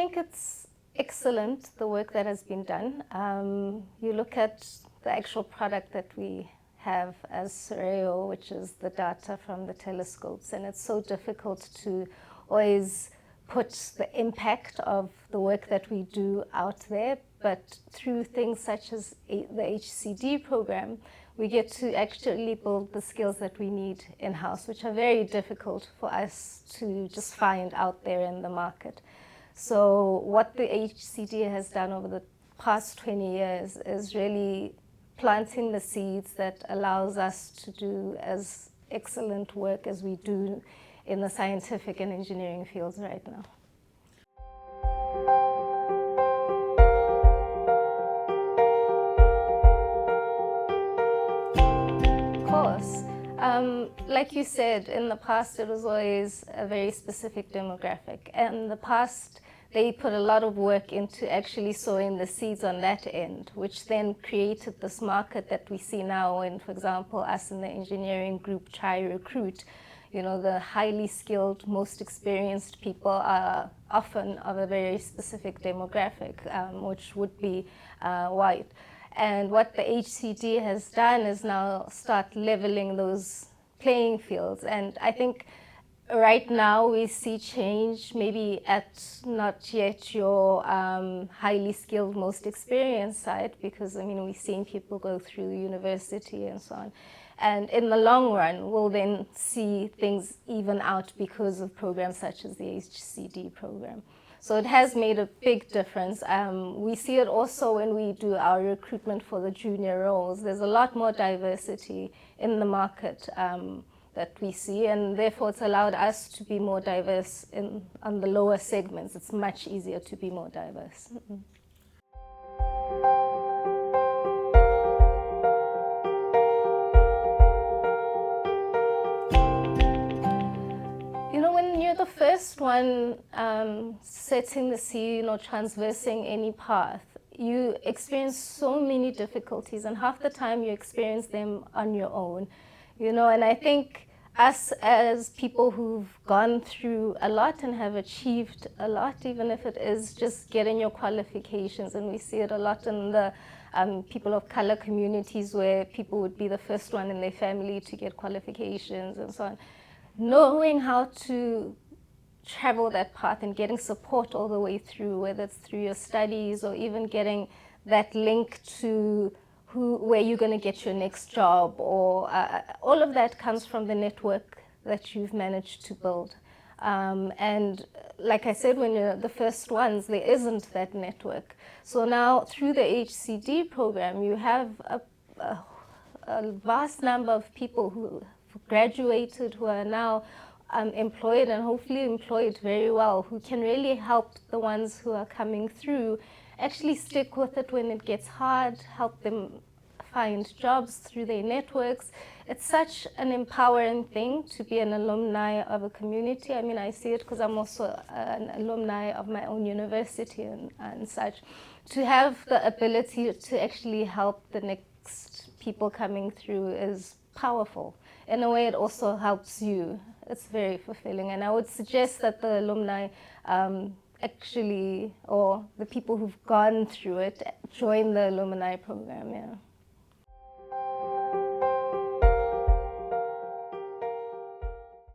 think it's excellent, the work that has been done. You look at the actual product that we have as SURVEYOR, which is the data from the telescopes, and it's so difficult to always put the impact of the work that we do out there, but through things such as the HCD program, we get to actually build the skills that we need in-house, which are very difficult for us to just find out there in the market. So what the HCD has done over the past 20 years is really planting the seeds that allows us to do as excellent work as we do in the scientific and engineering fields right now. Like you said, in the past it was always a very specific demographic. And in the past, they put a lot of work into actually sowing the seeds on that end, which then created this market that we see now when, for example, us in the engineering group try recruit. You know, the highly skilled, most experienced people are often of a very specific demographic, which would be white. And what the HCD has done is now start leveling those playing fields. And I think right now we see change maybe at not yet your highly skilled, most experienced side, because I mean, we've seen people go through university and so on. And in the long run, we'll then see things even out because of programs such as the HCD program. So it has made a big difference. We see it also when we do our recruitment for the junior roles. There's a lot more diversity in the market that we see, and therefore it's allowed us to be more diverse on the lower segments. It's much easier to be more diverse. The first one setting the scene or transversing any path, you experience so many difficulties, and half the time you experience them on your own, and I think us as people who've gone through a lot and have achieved a lot, even if it is just getting your qualifications, and we see it a lot in the people of color communities where people would be the first one in their family to get qualifications and so on. Knowing how to travel that path and getting support all the way through, whether it's through your studies or even getting that link to where you're going to get your next job, or all of that comes from the network that you've managed to build. And like I said, when you're the first ones, there isn't that network. So now through the HCD program, you have a vast number of people who graduated, who are now employed, and hopefully employed very well, who can really help the ones who are coming through actually stick with it when it gets hard, help them find jobs through their networks. It's such an empowering thing to be an alumni of a community. I mean, I see it because I'm also an alumni of my own university and such. To have the ability to actually help the next people coming through is powerful. In a way, it also helps you. It's very fulfilling, and I would suggest that the alumni actually, or the people who've gone through it, join the alumni program, yeah.